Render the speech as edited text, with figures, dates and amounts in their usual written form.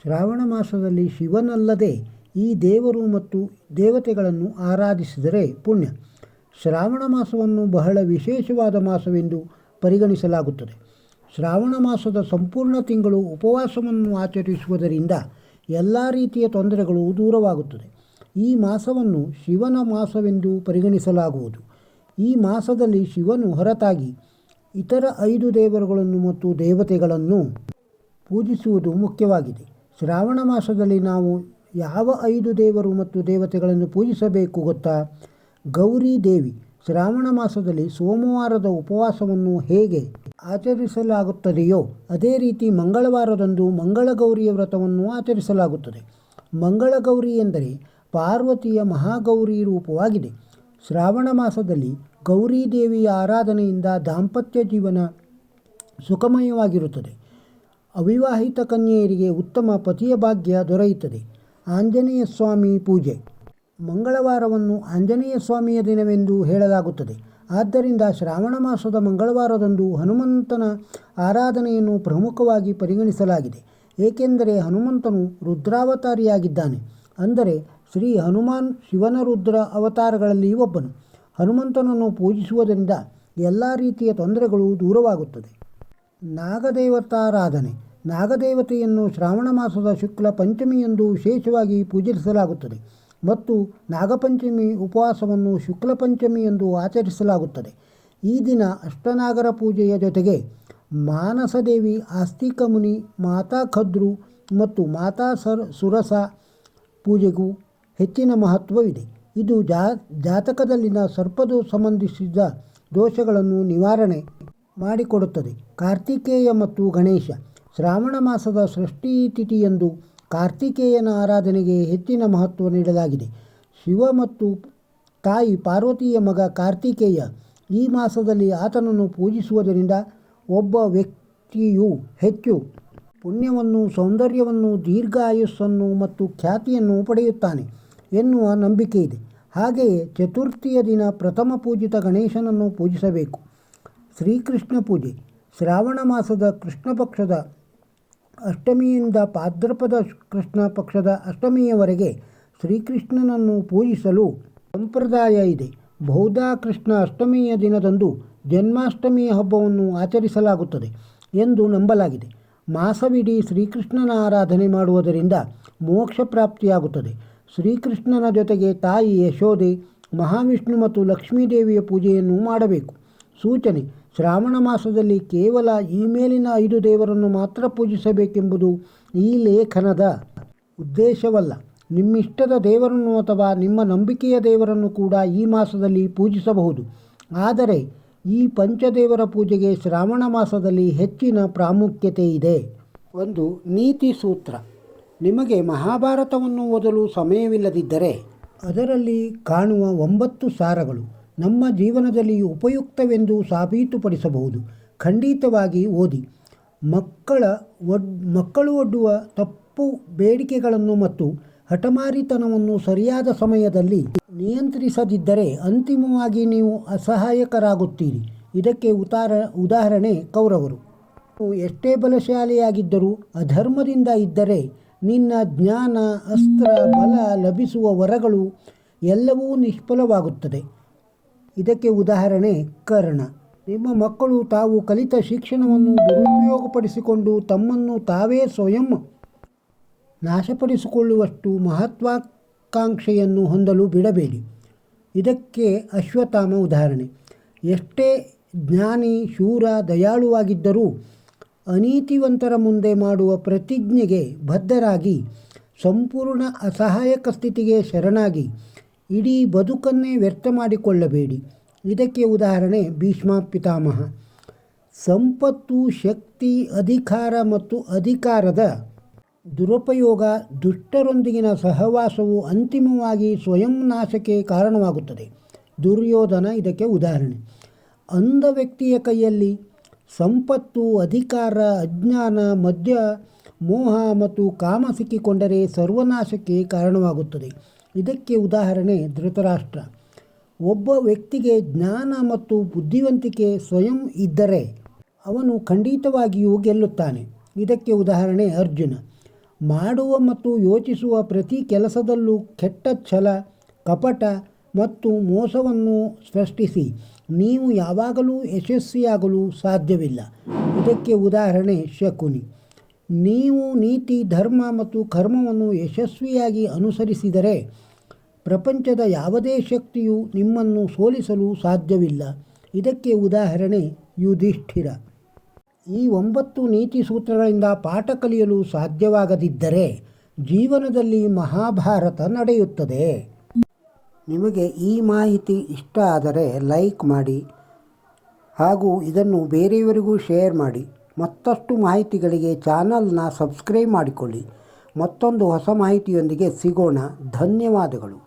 ಶ್ರಾವಣ ಮಾಸದಲ್ಲಿ ಶಿವನಲ್ಲದೆ ಈ ದೇವರು ಮತ್ತು ದೇವತೆಗಳನ್ನು ಆರಾಧಿಸಿದರೆ ಪುಣ್ಯ. ಶ್ರಾವಣ ಮಾಸವನ್ನು ಬಹಳ ವಿಶೇಷವಾದ ಮಾಸವೆಂದು ಪರಿಗಣಿಸಲಾಗುತ್ತದೆ. ಶ್ರಾವಣ ಮಾಸದ ಸಂಪೂರ್ಣ ತಿಂಗಳು ಉಪವಾಸವನ್ನು ಆಚರಿಸುವುದರಿಂದ ಎಲ್ಲ ರೀತಿಯ ತೊಂದರೆಗಳು ದೂರವಾಗುತ್ತದೆ. ಈ ಮಾಸವನ್ನು ಶಿವನ ಮಾಸವೆಂದು ಪರಿಗಣಿಸಲಾಗುವುದು. ಈ ಮಾಸದಲ್ಲಿ ಶಿವನು ಹೊರತಾಗಿ ಇತರ 5 ದೇವರುಗಳನ್ನು ಮತ್ತು ದೇವತೆಗಳನ್ನು ಪೂಜಿಸುವುದು ಮುಖ್ಯವಾಗಿದೆ. ಶ್ರಾವಣ ಮಾಸದಲ್ಲಿ ನಾವು ಯಾವ 5 ದೇವರು ಮತ್ತು ದೇವತೆಗಳನ್ನು ಪೂಜಿಸಬೇಕು ಗೊತ್ತಾ? ಗೌರಿ ದೇವಿ. ಶ್ರಾವಣ ಮಾಸದಲ್ಲಿ ಸೋಮವಾರದ ಉಪವಾಸವನ್ನು ಹೇಗೆ ಆಚರಿಸಲಾಗುತ್ತದೆಯೋ ಅದೇ ರೀತಿ ಮಂಗಳವಾರದಂದು ಮಂಗಳಗೌರಿಯ ವ್ರತವನ್ನು ಆಚರಿಸಲಾಗುತ್ತದೆ. ಮಂಗಳಗೌರಿ ಎಂದರೆ ಪಾರ್ವತಿಯ ಮಹಾಗೌರಿ ರೂಪವಾಗಿದೆ. ಶ್ರಾವಣ ಮಾಸದಲ್ಲಿ ಗೌರಿ ದೇವಿಯ ಆರಾಧನೆಯಿಂದ ದಾಂಪತ್ಯ ಜೀವನ ಸುಖಮಯವಾಗಿರುತ್ತದೆ. ಅವಿವಾಹಿತ ಕನ್ಯೆಯರಿಗೆ ಉತ್ತಮ ಪತಿಯ ಭಾಗ್ಯ ದೊರೆಯುತ್ತದೆ. ಆಂಜನೇಯ ಸ್ವಾಮಿ ಪೂಜೆ. ಮಂಗಳವಾರವನ್ನು ಆಂಜನೇಯ ಸ್ವಾಮಿಯ ದಿನವೆಂದು ಹೇಳಲಾಗುತ್ತದೆ. ಆದ್ದರಿಂದ ಶ್ರಾವಣ ಮಾಸದ ಮಂಗಳವಾರದಂದು ಹನುಮಂತನ ಆರಾಧನೆಯನ್ನು ಪ್ರಮುಖವಾಗಿ ಪರಿಗಣಿಸಲಾಗಿದೆ. ಏಕೆಂದರೆ ಹನುಮಂತನು ರುದ್ರಾವತಾರಿಯಾಗಿದ್ದಾನೆ. ಅಂದರೆ ಶ್ರೀ ಹನುಮಾನ್ ಶಿವನ ರುದ್ರ ಅವತಾರಗಳಲ್ಲಿ ಒಬ್ಬನು. ಹನುಮಂತನನ್ನು ಪೂಜಿಸುವುದರಿಂದ ಎಲ್ಲ ರೀತಿಯ ತೊಂದರೆಗಳು ದೂರವಾಗುತ್ತದೆ. ನಾಗದೇವತಾರಾಧನೆ. ನಾಗದೇವತೆಯನ್ನು ಶ್ರಾವಣ ಮಾಸದ ಶುಕ್ಲ ಪಂಚಮಿಯಂದು ವಿಶೇಷವಾಗಿ ಪೂಜಿಸಲಾಗುತ್ತದೆ ಮತ್ತು ನಾಗಪಂಚಮಿ ಉಪವಾಸವನ್ನು ಶುಕ್ಲ ಪಂಚಮಿಯಂದು ಆಚರಿಸಲಾಗುತ್ತದೆ. ಈ ದಿನ ಅಷ್ಟನಾಗರ ಪೂಜೆಯ ಜೊತೆಗೆ ಮಾನಸದೇವಿ, ಆಸ್ತಿಕ ಮುನಿ, ಮಾತಾ ಖದ್ರು ಮತ್ತು ಮಾತಾ ಸುರಸ ಪೂಜೆಗೂ ಹೆಚ್ಚಿನ ಮಹತ್ವವಿದೆ. ಇದು ಜಾತಕದಲ್ಲಿನ ಸರ್ಪದೋಷ ಸಂಬಂಧಿಸಿದ ದೋಷಗಳನ್ನು ನಿವಾರಣೆ ಮಾಡಿಕೊಡುತ್ತದೆ. ಕಾರ್ತಿಕೇಯ ಮತ್ತು ಗಣೇಶ. ಶ್ರಾವಣ ಮಾಸದ ಷಷ್ಠಿ ತಿಥಿಯಂದು ಕಾರ್ತಿಕೇಯನ ಆರಾಧನೆಗೆ ಹೆಚ್ಚಿನ ಮಹತ್ವ ನೀಡಲಾಗಿದೆ. ಶಿವ ಮತ್ತು ತಾಯಿ ಪಾರ್ವತಿಯ ಮಗ ಕಾರ್ತಿಕೇಯ. ಈ ಮಾಸದಲ್ಲಿ ಆತನನ್ನು ಪೂಜಿಸುವುದರಿಂದ ಒಬ್ಬ ವ್ಯಕ್ತಿಯು ಹೆಚ್ಚು ಪುಣ್ಯವನ್ನು, ಸೌಂದರ್ಯವನ್ನು, ದೀರ್ಘಾಯುಸ್ಸನ್ನು ಮತ್ತು ಖ್ಯಾತಿಯನ್ನು ಪಡೆಯುತ್ತಾನೆ ಎನ್ನುವ ನಂಬಿಕೆ ಇದೆ. ಹಾಗೆಯೇ ಚತುರ್ಥಿಯ ದಿನ ಪ್ರಥಮ ಪೂಜಿತ ಗಣೇಶನನ್ನು ಪೂಜಿಸಬೇಕು. ಶ್ರೀಕೃಷ್ಣ ಪೂಜೆ. ಶ್ರಾವಣ ಮಾಸದ ಕೃಷ್ಣ ಪಕ್ಷದ ಅಷ್ಟಮಿಯಿಂದ ಭಾದ್ರಪದ ಕೃಷ್ಣ ಪಕ್ಷದ ಅಷ್ಟಮಿಯವರೆಗೆ ಶ್ರೀಕೃಷ್ಣನನ್ನು ಪೂಜಿಸಲು ಸಂಪ್ರದಾಯ ಇದೆ. ಬೌದ್ಧ ಕೃಷ್ಣ ಅಷ್ಟಮಿಯ ದಿನದಂದು ಜನ್ಮಾಷ್ಟಮಿಯ ಹಬ್ಬವನ್ನು ಆಚರಿಸಲಾಗುತ್ತದೆ ಎಂದು ನಂಬಲಾಗಿದೆ. ಮಾಸವಿಡೀ ಶ್ರೀಕೃಷ್ಣನ ಆರಾಧನೆ ಮಾಡುವುದರಿಂದ ಮೋಕ್ಷ ಪ್ರಾಪ್ತಿಯಾಗುತ್ತದೆ. ಶ್ರೀಕೃಷ್ಣನ ಜೊತೆಗೆ ತಾಯಿ ಯಶೋದೆ, ಮಹಾವಿಷ್ಣು ಮತ್ತು ಲಕ್ಷ್ಮೀದೇವಿಯ ಪೂಜೆಯನ್ನು ಮಾಡಬೇಕು. ಸೂಚನೆ: ಶ್ರಾವಣ ಮಾಸದಲ್ಲಿ ಕೇವಲ ಈ ಮೇಲಿನ 5 ದೇವರನ್ನು ಮಾತ್ರ ಪೂಜಿಸಬೇಕೆಂಬುದು ಈ ಲೇಖನದ ಉದ್ದೇಶವಲ್ಲ. ನಿಮ್ಮಿಷ್ಟದ ದೇವರನ್ನು ಅಥವಾ ನಿಮ್ಮ ನಂಬಿಕೆಯ ದೇವರನ್ನು ಕೂಡ ಈ ಮಾಸದಲ್ಲಿ ಪೂಜಿಸಬಹುದು. ಆದರೆ ಈ ಪಂಚದೇವರ ಪೂಜೆಗೆ ಶ್ರಾವಣ ಮಾಸದಲ್ಲಿ ಹೆಚ್ಚಿನ ಪ್ರಾಮುಖ್ಯತೆ ಇದೆ. ಒಂದು ನೀತಿ ಸೂತ್ರ. ನಿಮಗೆ ಮಹಾಭಾರತವನ್ನು ಓದಲು ಸಮಯವಿಲ್ಲದಿದ್ದರೆ ಅದರಲ್ಲಿ ಕಾಣುವ 9 ಸಾರಗಳು ನಮ್ಮ ಜೀವನದಲ್ಲಿ ಉಪಯುಕ್ತವೆಂದು ಸಾಬೀತುಪಡಿಸಬಹುದು. ಖಂಡಿತವಾಗಿ ಓದಿ. ಮಕ್ಕಳು ಒಡ್ಡುವ ತಪ್ಪು ಬೇಡಿಕೆಗಳನ್ನು ಮತ್ತು ಹಠಮಾರಿತನವನ್ನು ಸರಿಯಾದ ಸಮಯದಲ್ಲಿ ನಿಯಂತ್ರಿಸದಿದ್ದರೆ ಅಂತಿಮವಾಗಿ ನೀವು ಅಸಹಾಯಕರಾಗುತ್ತೀರಿ. ಇದಕ್ಕೆ ಉದಾಹರಣೆ ಕೌರವರು. ಎಷ್ಟೇ ಬಲಶಾಲಿಯಾಗಿದ್ದರೂ ಅಧರ್ಮದಿಂದ ಇದ್ದರೆ ನಿನ್ನ ಜ್ಞಾನ, ಅಸ್ತ್ರ, ಬಲ, ಲಭಿಸುವ ವರಗಳು ಎಲ್ಲವೂ ನಿಷ್ಫಲವಾಗುತ್ತದೆ. ಇದಕ್ಕೆ ಉದಾಹರಣೆ ಕರ್ಣ. ನಿಮ್ಮ ಮಕ್ಕಳು ತಾವು ಕಲಿತ ಶಿಕ್ಷಣವನ್ನು ದುರುಪಯೋಗಪಡಿಸಿಕೊಂಡು ತಮ್ಮನ್ನು ತಾವೇ ಸ್ವಯಂ ನಾಶಪಡಿಸಿಕೊಳ್ಳುವಷ್ಟು ಮಹತ್ವಾಕಾಂಕ್ಷೆಯನ್ನು ಹೊಂದಲು ಬಿಡಬೇಡಿ. ಇದಕ್ಕೆ ಅಶ್ವತ್ಥಾಮ ಉದಾಹರಣೆ. ಎಷ್ಟೇ ಜ್ಞಾನಿ, ಶೂರ, ದಯಾಳುವಾಗಿದ್ದರೂ ಅನೀತಿವಂತರ ಮುಂದೆ ಮಾಡುವ ಪ್ರತಿಜ್ಞೆಗೆ ಬದ್ಧರಾಗಿ ಸಂಪೂರ್ಣ ಅಸಹಾಯಕ ಸ್ಥಿತಿಗೆ ಶರಣಾಗಿ ಇಡೀ ಬದುಕನ್ನೇ ವ್ಯರ್ಥ ಮಾಡಿಕೊಳ್ಳಬೇಡಿ. ಇದಕ್ಕೆ ಉದಾಹರಣೆ ಭೀಷ್ಮ ಪಿತಾಮಹ. ಸಂಪತ್ತು, ಶಕ್ತಿ, ಅಧಿಕಾರ ಮತ್ತು ಅಧಿಕಾರದ ದುರುಪಯೋಗ, ದುಷ್ಟರೊಂದಿಗಿನ ಸಹವಾಸವು ಅಂತಿಮವಾಗಿ ಸ್ವಯಂ ನಾಶಕ್ಕೆ ಕಾರಣವಾಗುತ್ತದೆ. ದುರ್ಯೋಧನ ಇದಕ್ಕೆ ಉದಾಹರಣೆ. ಅಂಧ ವ್ಯಕ್ತಿಯ ಕೈಯಲ್ಲಿ ಸಂಪತ್ತು, ಅಧಿಕಾರ, ಅಜ್ಞಾನ, ಮದ್ಯ, ಮೋಹ ಮತ್ತು ಕಾಮ ಸಿಕ್ಕಿಕೊಂಡರೆ ಸರ್ವನಾಶಕ್ಕೆ ಕಾರಣವಾಗುತ್ತದೆ. ಇದಕ್ಕೆ ಉದಾಹರಣೆ ಧೃತರಾಷ್ಟ್ರ. ಒಬ್ಬ ವ್ಯಕ್ತಿಗೆ ಜ್ಞಾನ ಮತ್ತು ಬುದ್ಧಿವಂತಿಕೆ ಸ್ವಯಂ ಇದ್ದರೆ ಅವನು ಖಂಡಿತವಾಗಿಯೂ ಗೆಲ್ಲುತ್ತಾನೆ. ಇದಕ್ಕೆ ಉದಾಹರಣೆ ಅರ್ಜುನ. ಮಾಡುವ ಮತ್ತು ಯೋಚಿಸುವ ಪ್ರತಿ ಕೆಲಸದಲ್ಲೂ ಕೆಟ್ಟ ಛಲ, ಕಪಟ ಮತ್ತು ಮೋಸವನ್ನು ಸೃಷ್ಟಿಸಿ ನೀವು ಯಾವಾಗಲೂ ಯಶಸ್ವಿಯಾಗಲು ಸಾಧ್ಯವಿಲ್ಲ. ಇದಕ್ಕೆ ಉದಾಹರಣೆ ಶಕುನಿ. ನೀವು ನೀತಿ, ಧರ್ಮ ಮತ್ತು ಕರ್ಮವನ್ನು ಯಶಸ್ವಿಯಾಗಿ ಅನುಸರಿಸಿದರೆ ಪ್ರಪಂಚದ ಯಾವುದೇ ಶಕ್ತಿಯು ನಿಮ್ಮನ್ನು ಸೋಲಿಸಲು ಸಾಧ್ಯವಿಲ್ಲ. ಇದಕ್ಕೆ ಉದಾಹರಣೆ ಯುಧಿಷ್ಠಿರ. ಈ 9 ನೀತಿ ಸೂತ್ರಗಳಿಂದ ಪಾಠ ಕಲಿಯಲು ಸಾಧ್ಯವಾಗದಿದ್ದರೆ ಜೀವನದಲ್ಲಿ ಮಹಾಭಾರತ ನಡೆಯುತ್ತದೆ. ನಿಮಗೆ ಈ ಮಾಹಿತಿ ಇಷ್ಟ ಆದರೆ ಲೈಕ್ ಮಾಡಿ ಹಾಗೂ ಇದನ್ನು ಬೇರೆಯವರಿಗೂ ಶೇರ್ ಮಾಡಿ. ಮತ್ತಷ್ಟು ಮಾಹಿತಿಗಳಿಗೆ ಚಾನಲ್ನ ಸಬ್ಸ್ಕ್ರೈಬ್ ಮಾಡಿಕೊಳ್ಳಿ. ಮತ್ತೊಂದು ಹೊಸ ಮಾಹಿತಿಯೊಂದಿಗೆ ಸಿಗೋಣ. ಧನ್ಯವಾದಗಳು.